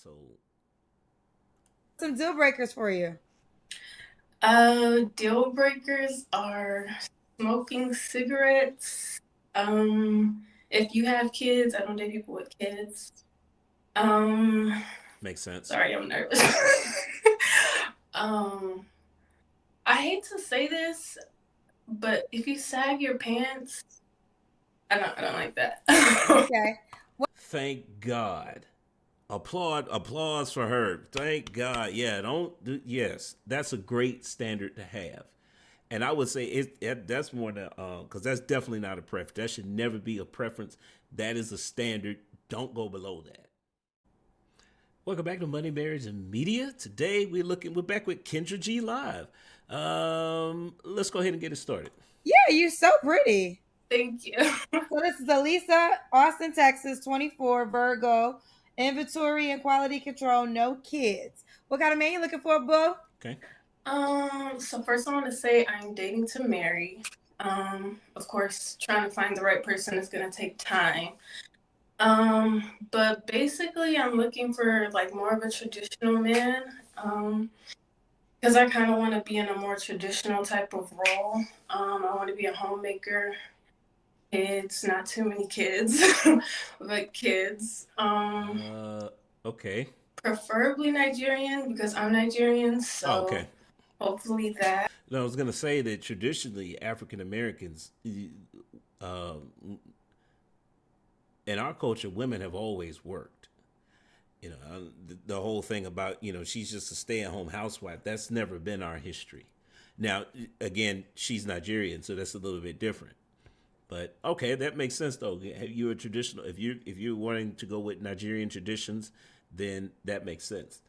So Some deal breakers for you. Deal breakers are smoking cigarettes. If you have kids, I don't date people with kids. Um, makes sense. Sorry, I'm nervous. um, I hate to say this, but if you sag your pants, I don't like that. Okay. Thank God. Applause for her. Thank God. Yeah, don't do, yes, that's a great standard to have. And I would say that's more than because that's definitely not a preference. That should never be a preference. That is a standard. Don't go below that. Welcome back to Money, Marriage, and Media. Today we're back with Kendra G Live. Let's go ahead and get it started. Yeah, you're so pretty. Thank you. So this is Elisa, Austin, Texas, 24, Virgo, inventory and quality control, no kids. What kind of man you looking for, boo? Okay. So first I want to say I'm dating to marry. Of course, trying to find the right person is gonna take time. But basically I'm looking for like more of a traditional man. Because I kind of want to be in a more traditional type of role. I want to be a homemaker. Kids, not too many kids, but kids. Okay. Preferably Nigerian because I'm Nigerian, Oh, so okay. hopefully that. No, I was gonna say that traditionally African Americans, in our culture, women have always worked. The whole thing about she's just a stay-at-home housewife. That's never been our history. Now, again, she's Nigerian, so that's a little bit different. But okay, that makes sense though. You're a traditional. If you're wanting to go with Nigerian traditions, then that makes sense.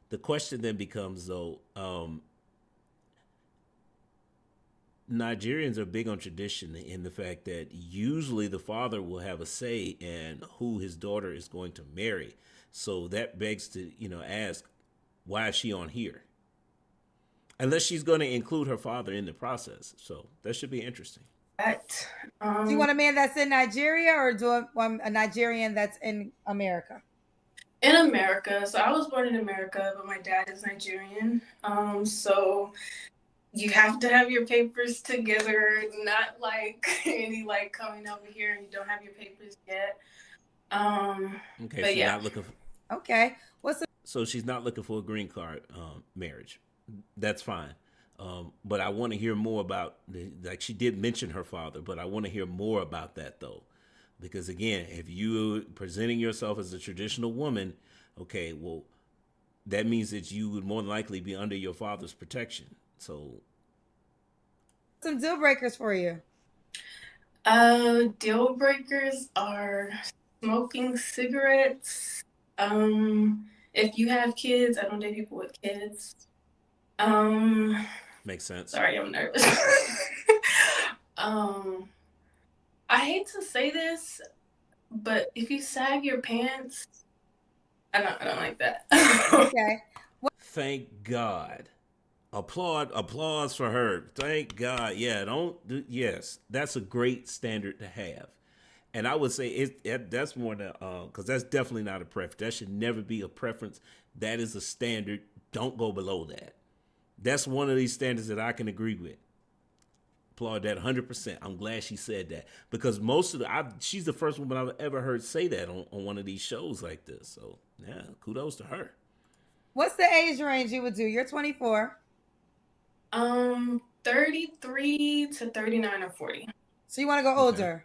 The question then becomes though, Nigerians are big on tradition in the fact that usually the father will have a say in who his daughter is going to marry. So that begs to, ask, why is she on here? Unless she's going to include her father in the process. So that should be interesting. That. Do you Um, want a man that's in Nigeria or do you want a Nigerian that's in America? in America, so I was born in America, but my dad is Nigerian. So you have to have your papers together, not like any like coming over here and you don't have your papers yet. Okay, But she's yeah. not looking for, Okay. What's the so she's not looking for a green card marriage. That's fine. But I want to hear more about, like she did mention her father, but I want to hear more about that though. Because again, if you presenting yourself as a traditional woman, okay, well, that means that you would more than likely be under your father's protection. So, some deal breakers for you? Deal breakers are smoking cigarettes. If you have kids, I don't date people with kids. Um, makes sense. Sorry, I'm nervous. um, I hate to say this, but if you sag your pants, I don't like that. Okay. Thank God. Applause for her. Thank God. Yeah, don't do, yes, that's a great standard to have. And I would say that's more than because that's definitely not a preference. That should never be a preference. That is a standard. Don't go below that. That's one of these standards that I can agree with. Applaud that 100%. I'm glad she said that because she's the first woman I've ever heard say that on one of these shows like this. So yeah, kudos to her. What's the age range you would do? You're 24. 33 to 39 or 40. So you want to go Okay, older.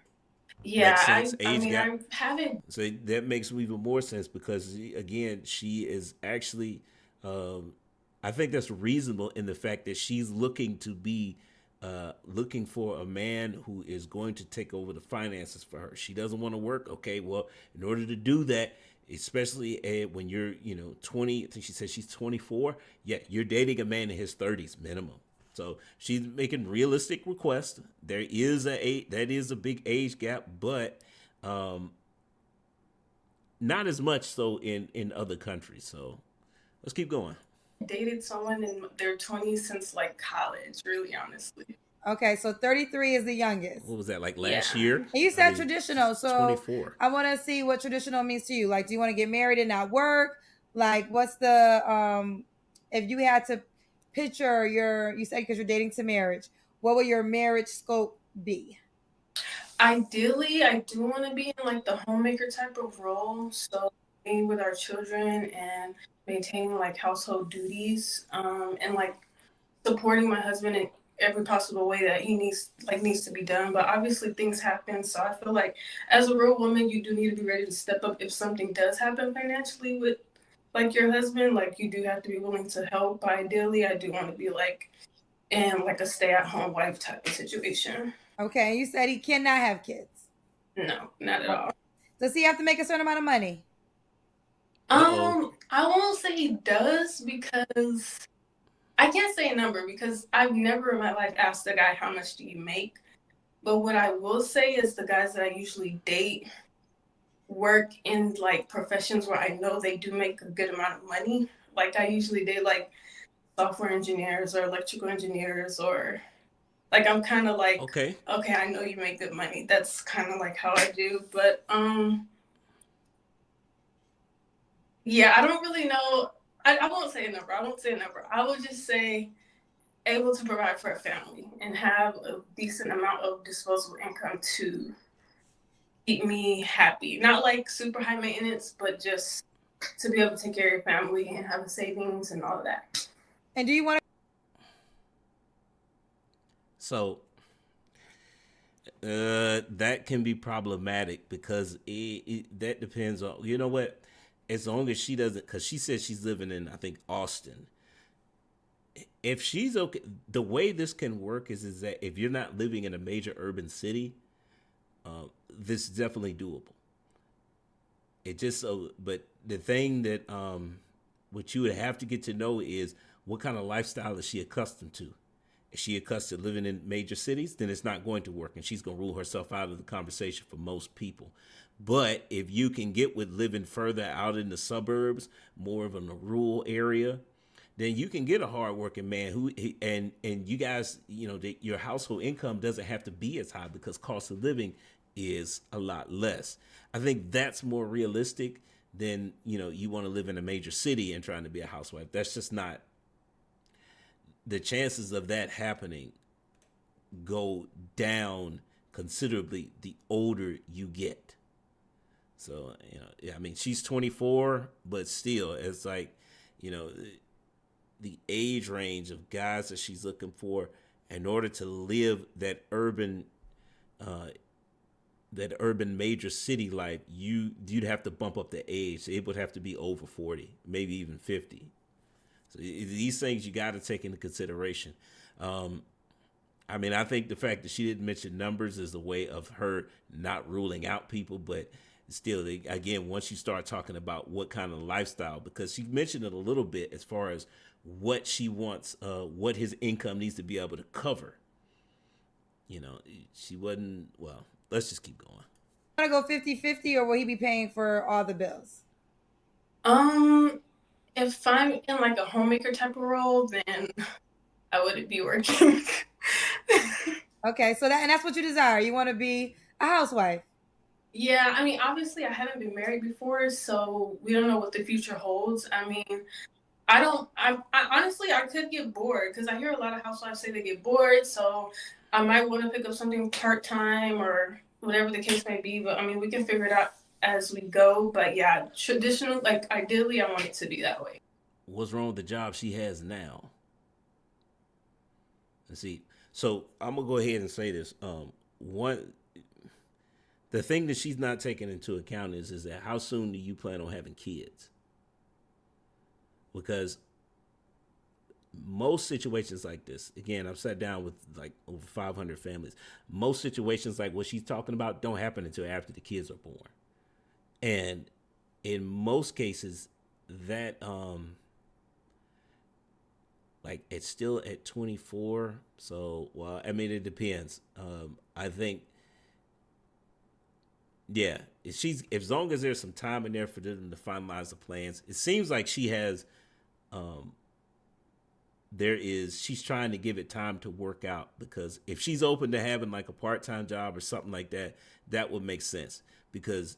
Yeah, makes sense. I Age mean, gap. I haven't. So that makes even more sense because again, she is actually, I think that's reasonable in the fact that she's looking to be, looking for a man who is going to take over the finances for her. She doesn't want to work. Okay, well, in order to do that, especially when you're, 20, I think she said she's 24. Yeah, you're dating a man in his 30s minimum. So she's making realistic requests. That is a big age gap, but um, not as much so in other countries. So let's keep going. Dated someone in their 20s since like college, really honestly. Okay, so 33 is the youngest. What was that like Yeah. last year? And you I said mean, she's traditional, so 24. I want to see what traditional means to you. Like, do you want to get married and not work? Like, what's the if you had to picture your, you said because you're dating to marriage, what would your marriage scope be? Ideally, I do want to be in like the homemaker type of role. So being with our children and maintaining like household duties, and like supporting my husband in every possible way that he needs to be done. But obviously things happen. So I feel like as a real woman, you do need to be ready to step up if something does happen financially with like your husband. Like you do have to be willing to help. But ideally I do want to be like in like a stay-at-home wife type of situation. Okay, you said he cannot have kids. No, not at Okay. all. Does he have to make a certain amount of money? Uh-oh. I won't say he does because I can't say a number because I've never in my life asked a guy how much do you make. But what I will say is the guys that I usually date work in like professions where I know they do make a good amount of money. Like I usually date like software engineers or electrical engineers, or like I'm kind of like, Okay. okay, I know you make good money. That's kind of like how I do. But yeah, I don't really know. I won't say a number. I won't say a number. I will just say able to provide for a family and have a decent amount of disposable income to keep me happy. Not like super high maintenance, but just to be able to take care of your family and have a savings and all of that. And do you want So that can be problematic because that depends on, you know what, as long as she doesn't, because she said she's living in, I think, Austin. If she's okay, the way this can work is that if you're not living in a major urban city, this is definitely doable. It just so, but the thing that what you would have to get to know is what kind of lifestyle is she accustomed to. Is she accustomed to living in major cities? Then it's not going to work, and she's going to rule herself out of the conversation for most people. But if you can get with living further out in the suburbs, more of a rural area, then you can get a hardworking man who and you guys, you know, your household income doesn't have to be as high because cost of living is a lot less. I think that's more realistic than, you know, you want to live in a major city and trying to be a housewife. That's just not, the chances of that happening go down considerably the older you get. So, you know, yeah, I mean, she's 24, but still, it's like, you know, the age range of guys that she's looking for in order to live that urban major city life, you'd have to bump up the age. It would have to be over 40, maybe even 50. So these things you got to take into consideration. I mean, I think the fact that she didn't mention numbers is a way of her not ruling out people, but still, again, once you start talking about what kind of lifestyle, because she mentioned it a little bit as far as what she wants, what his income needs to be able to cover. You know, she wasn't, well, let's just keep going. to go 50-50, or will he be paying for all the bills? If I'm in like a homemaker type of role, then I wouldn't be working. Okay, so that's what you desire. You want to be a housewife. Yeah, I mean, obviously, I haven't been married before, so we don't know what the future holds. I mean, I honestly, I could get bored because I hear a lot of housewives say they get bored, so I might want to pick up something part-time or whatever the case may be. But I mean, we can figure it out as we go. But yeah, traditional, like ideally, I want it to be that way. What's wrong with the job she has now? Let's see. So I'm gonna go ahead and say this. One, the thing that she's not taking into account is that how soon do you plan on having kids? Because most situations like this, again, I've sat down with like over 500 families. Most situations like what she's talking about don't happen until after the kids are born, and in most cases, that like it's still at 24. So, well, I mean, it depends. I think, yeah, if she's, as long as there's some time in there for them to finalize the plans, it seems like she has, she's trying to give it time to work out, because if she's open to having like a part-time job or something like that, that would make sense, because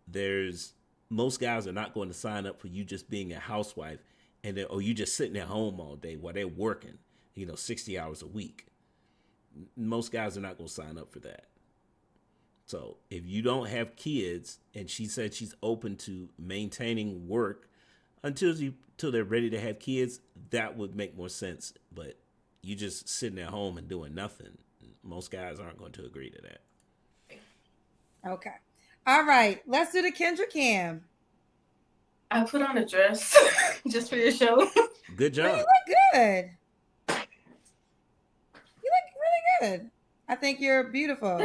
there's most guys are not going to sign up for you just being a housewife and then, or you just sitting at home all day while they're working, 60 hours a week. Most guys are not going to sign up for that. So if you don't have kids, and she said she's open to maintaining work until they're ready to have kids, that would make more sense. But you just sitting at home and doing nothing, most guys aren't going to agree to that. Okay. All right. Let's do the Kendra Cam. I put on a dress just for your show. Good job. Well, you look good. You look really good. I think you're beautiful.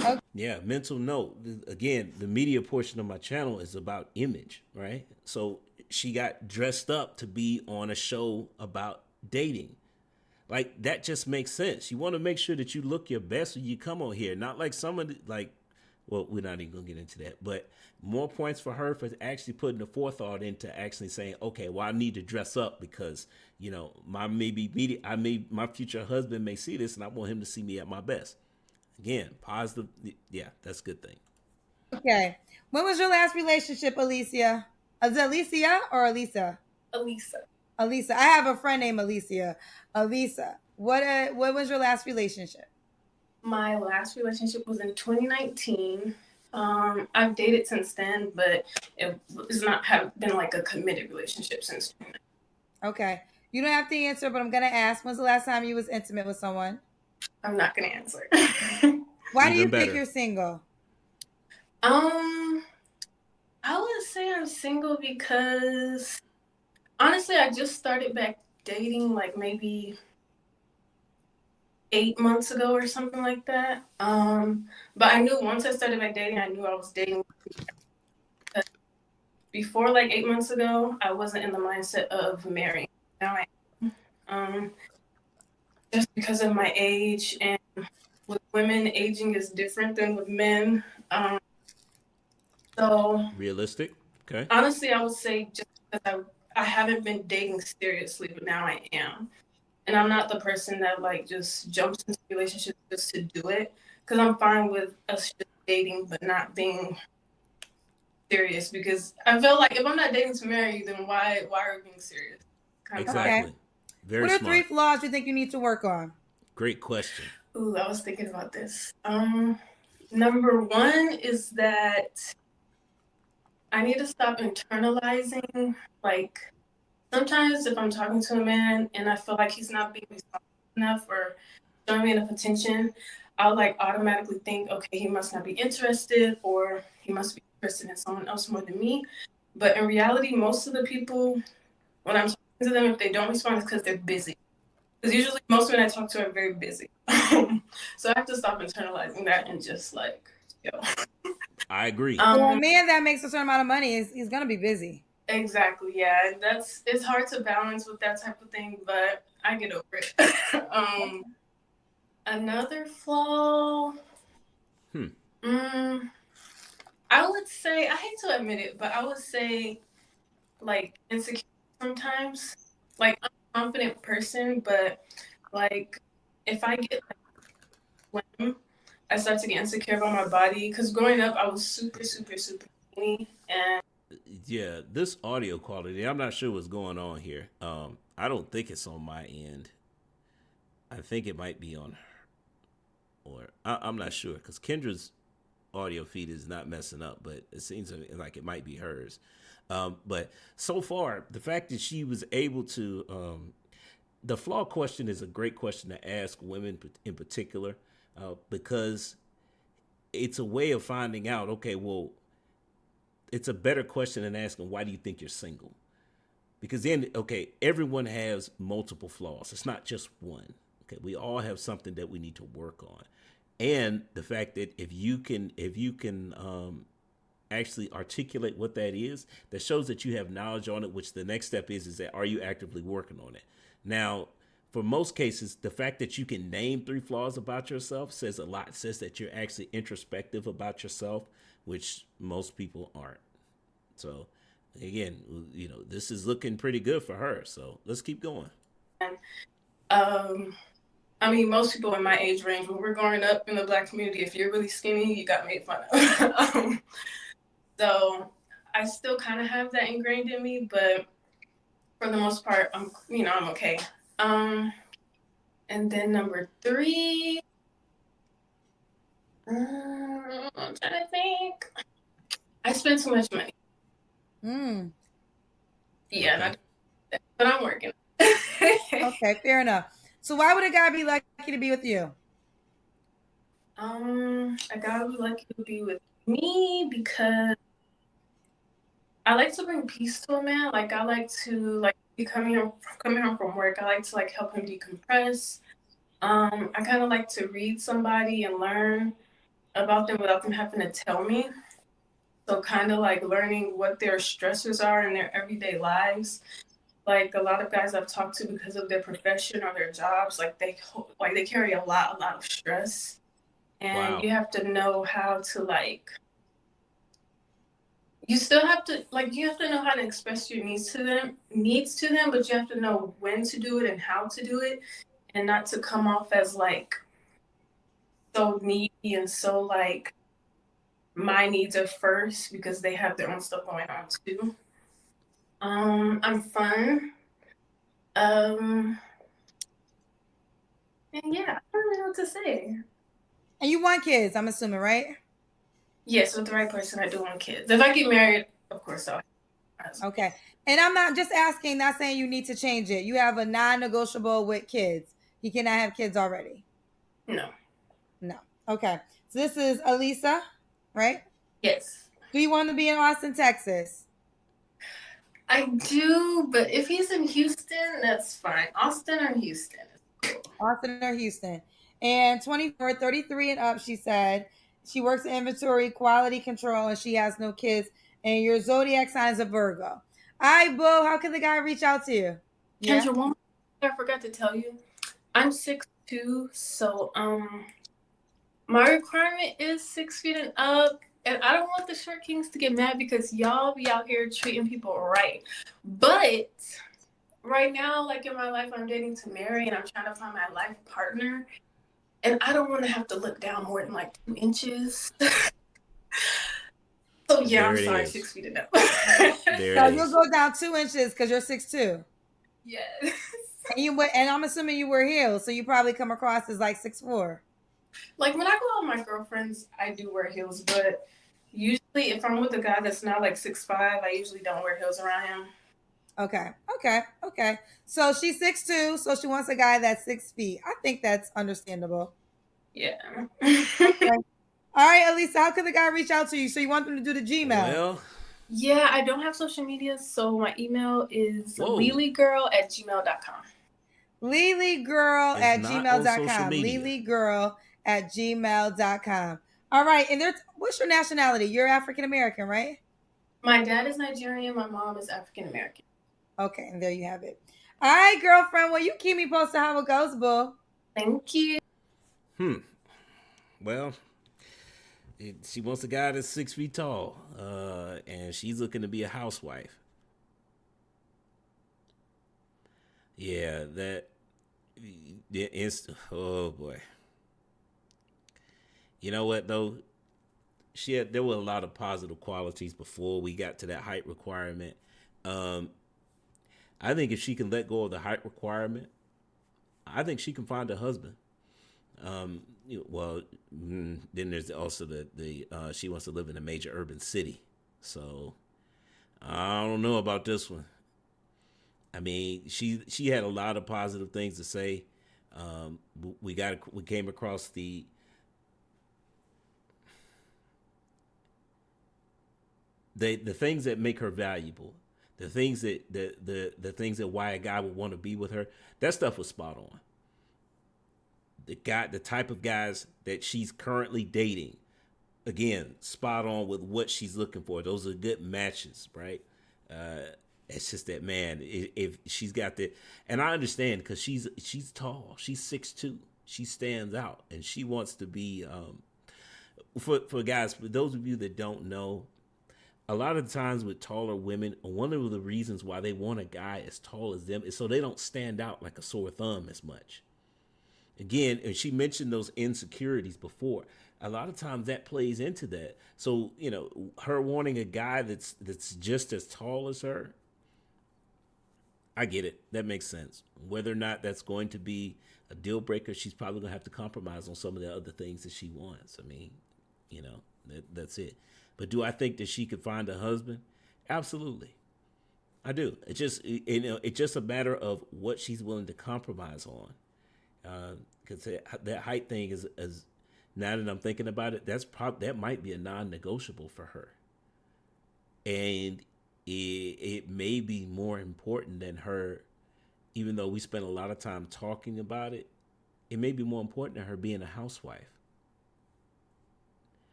Okay. Yeah, mental note. Again, the media portion of my channel is about image, right? So she got dressed up to be on a show about dating. Like, that just makes sense. You want to make sure that you look your best when you come on here. Not like somebody, well, we're not even going to get into that. But more points for her for actually putting the forethought into actually saying, okay, well, I need to dress up because, my future husband may see this and I want him to see me at my best. Again, positive. Yeah, that's a good thing. Okay. When was your last relationship, Alicia? Is it Alicia or Elisa? Elisa. I have a friend named Alicia. Elisa, what was your last relationship? My last relationship was in 2019. I've dated since then, but it's not been like a committed relationship since 2019. Okay. You don't have to answer, but I'm going to ask, when's the last time you was intimate with someone? I'm not going to answer. Why do you think you're single? I would say I'm single because honestly, I just started back dating like maybe 8 months ago or something like that. But I knew once I started back dating, I knew I was dating. Before like 8 months ago, I wasn't in the mindset of marrying. Now I am. Just because of my age, and with women, aging is different than with men. So realistic. Okay. Honestly, I would say just because I haven't been dating seriously, but now I am. And I'm not the person that like just jumps into relationships just to do it. Because I'm fine with us just dating, but not being serious. Because I feel like if I'm not dating to marry you, then why are we being serious? Exactly. Okay. Very What are smart. 3 flaws you think you need to work on? Great question. Ooh, I was thinking about this. Number 1 is that I need to stop internalizing. Like, sometimes if I'm talking to a man and I feel like he's not being responsible enough or showing me enough attention, I'll like automatically think, okay, he must not be interested or he must be interested in someone else more than me. But in reality, most of the people, when I'm talking to them, if they don't respond, it's because they're busy. Because usually most men I talk to are very busy. So I have to stop internalizing that and just like, yo. I agree. For a man that makes a certain amount of money, he's going to be busy. Exactly, yeah. It's hard to balance with that type of thing, but I get over it. Another flaw. I would say, I hate to admit it, but I would say like insecure sometimes. Like, I'm a confident person, but like if I get like, slim, I start to get insecure about my body. Because growing up, I was super, super, super skinny, and yeah, this audio quality, I'm not sure what's going on here. I don't think it's on my end. I think it might be on her, or I'm not sure because Kendra's audio feed is not messing up, but it seems like it might be hers. But so far, the fact that she was able to, the flaw question is a great question to ask women in particular, because it's a way of finding out, okay, well, it's a better question than asking, why do you think you're single? Because then, okay, everyone has multiple flaws. It's not just one. Okay, we all have something that we need to work on. And the fact that if you can actually articulate what that is, that shows that you have knowledge on it, which the next step is that are you actively working on it? Now, for most cases, the fact that you can name 3 flaws about yourself says a lot. It says that you're actually introspective about yourself, which most people aren't. So again, this is looking pretty good for her. So let's keep going. I'm I mean, most people in my age range, when we're growing up in the Black community, if you're really skinny, you got made fun of. So I still kind of have that ingrained in me, but for the most part, I'm okay. And then number 3, I'm trying to think. I spend too much money. Yeah, okay. But I'm working. Okay, fair enough. So why would a guy be lucky to be with you? A guy would like to be with me because I like to bring peace to a man. Like, I like to be coming home from work. I like to help him decompress. I kind of like to read somebody and learn about them without them having to tell me. So kind of learning what their stressors are in their everyday lives. Like, a lot of guys I've talked to, because of their profession or their jobs, they carry a lot of stress. And you have to know how to you still have to you have to know how to express your needs to them, but you have to know when to do it and how to do it, and not to come off as so needy and so my needs are first, because they have their own stuff going on too. I'm fun. And yeah, I don't really know what to say. And you want kids, I'm assuming, right? Yes, with the right person, I do want kids. If I get married, of course I'll. Okay. And I'm not just asking, not saying you need to change it. You have a non-negotiable with kids. He cannot have kids already. No. Okay. So this is Elisa, right? Yes. Do you want to be in Austin, Texas? I do, but if he's in Houston, that's fine. Austin or Houston? Austin or Houston. And 24, 33 and up, she said. She works in inventory, quality control, and she has no kids. And your zodiac sign is a Virgo. All right, Boo, how can the guy reach out to you? Kendra, one thing I forgot to tell you. I'm 6'2", so my requirement is 6 feet and up. And I don't want the short kings to get mad, because y'all be out here treating people right. But right now, in my life, I'm dating to marry, and I'm trying to find my life partner. And I don't want to have to look down more than 2 inches. So yeah, I'm sorry, 6 feet and up. So you'll go down 2 inches because you're 6'2". Yes. And I'm assuming you wear heels, so you probably come across as 6'4". When I go out with my girlfriends, I do wear heels, but usually if I'm with a guy that's not 6'5", I usually don't wear heels around him. Okay. So she's 6'2", so she wants a guy that's 6 feet. I think that's understandable. Yeah. Okay. All right, Elisa, how can the guy reach out to you? So you want them to do the Gmail? Well, yeah, I don't have social media, so my email is lilygirl@gmail.com. lilygirl@gmail.com. lilygirl@gmail.com. All right, and what's your nationality? You're African American, right? My dad is Nigerian. My mom is African American. Okay, and there you have it. All right, girlfriend. Well, you keep me posted how it goes, boo. Thank you. Well, she wants a guy that's 6 feet tall, and she's looking to be a housewife. Yeah, oh boy. You know what though? There were a lot of positive qualities before we got to that height requirement. I think if she can let go of the height requirement, I think she can find a husband. Then there's also the she wants to live in a major urban city. So I don't know about this one. I mean, she had a lot of positive things to say. We came across the things that make her valuable, the things that the things that why a guy would want to be with her. That stuff was spot on. The type of guys that she's currently dating, again, spot on with what she's looking for. Those are good matches, right? It's just that, man, if she's got the, and I understand because she's tall, she's 6'2", she stands out, and she wants to be. For guys, for those of you that don't know, a lot of times with taller women, one of the reasons why they want a guy as tall as them is so they don't stand out like a sore thumb as much. Again, and she mentioned those insecurities before. A lot of times that plays into that. So, her wanting a guy that's just as tall as her, I get it. That makes sense. Whether or not that's going to be a deal breaker, she's probably going to have to compromise on some of the other things that she wants. I mean, that's it. But do I think that she could find a husband? Absolutely. I do. It's just a matter of what she's willing to compromise on. Because that height thing is now that I'm thinking about it, that might be a non-negotiable for her, and it may be more important than her. Even though we spent a lot of time talking about it, it may be more important than her being a housewife.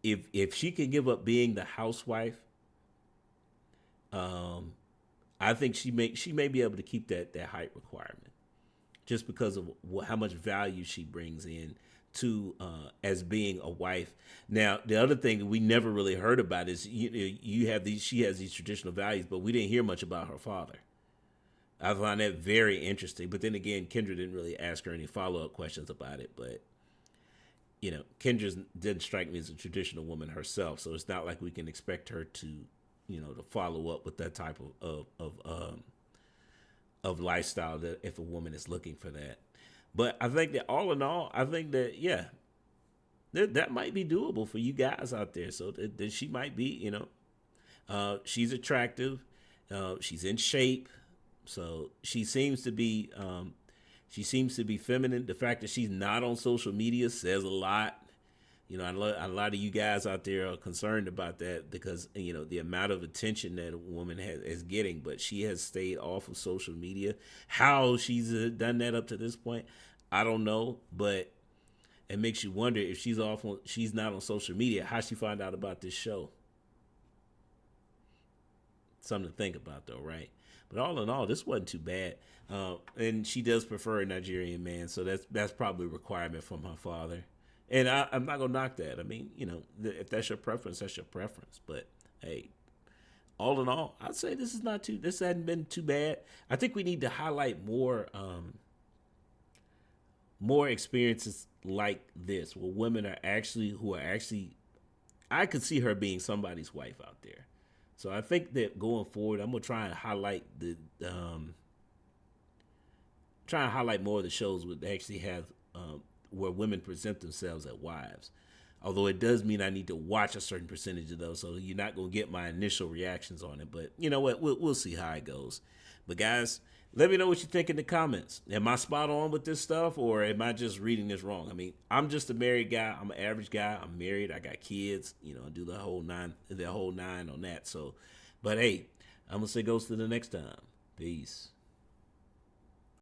If she can give up being the housewife, I think she may be able to keep that height requirement, just because of how much value she brings in to as being a wife. Now, the other thing that we never really heard about is she has these traditional values, but we didn't hear much about her father. I find that very interesting. But then again, Kendra didn't really ask her any follow-up questions about it. But, Kendra didn't strike me as a traditional woman herself, so it's not like we can expect her to, to follow up with that type of lifestyle that if a woman is looking for that. But I think that all in all, I think that, yeah, that might be doable for you guys out there. So that she might be, she's attractive. She's in shape. So she seems to be feminine. The fact that she's not on social media says a lot. A lot of you guys out there are concerned about that because, the amount of attention that a woman is getting, but she has stayed off of social media. How she's done that up to this point, I don't know, but it makes you wonder if she's not on social media, how she find out about this show. Something to think about though, right? But all in all, this wasn't too bad. And she does prefer a Nigerian man, so that's probably a requirement from her father. And I'm not gonna knock that. I mean, if that's your preference, that's your preference. But hey, all in all, I'd say this hasn't been too bad. I think we need to highlight more experiences like this, where women are actually I could see her being somebody's wife out there. So I think that going forward, I'm gonna try and highlight more of the shows that actually have where women present themselves as wives. Although it does mean I need to watch a certain percentage of those, so you're not gonna get my initial reactions on it. But you know what? We'll see how it goes. But guys, let me know what you think in the comments. Am I spot on with this stuff, or am I just reading this wrong? I mean, I'm just a married guy. I'm an average guy. I'm married. I got kids. I do the whole nine on that. So, but hey, I'm gonna say goes to the next time. Peace.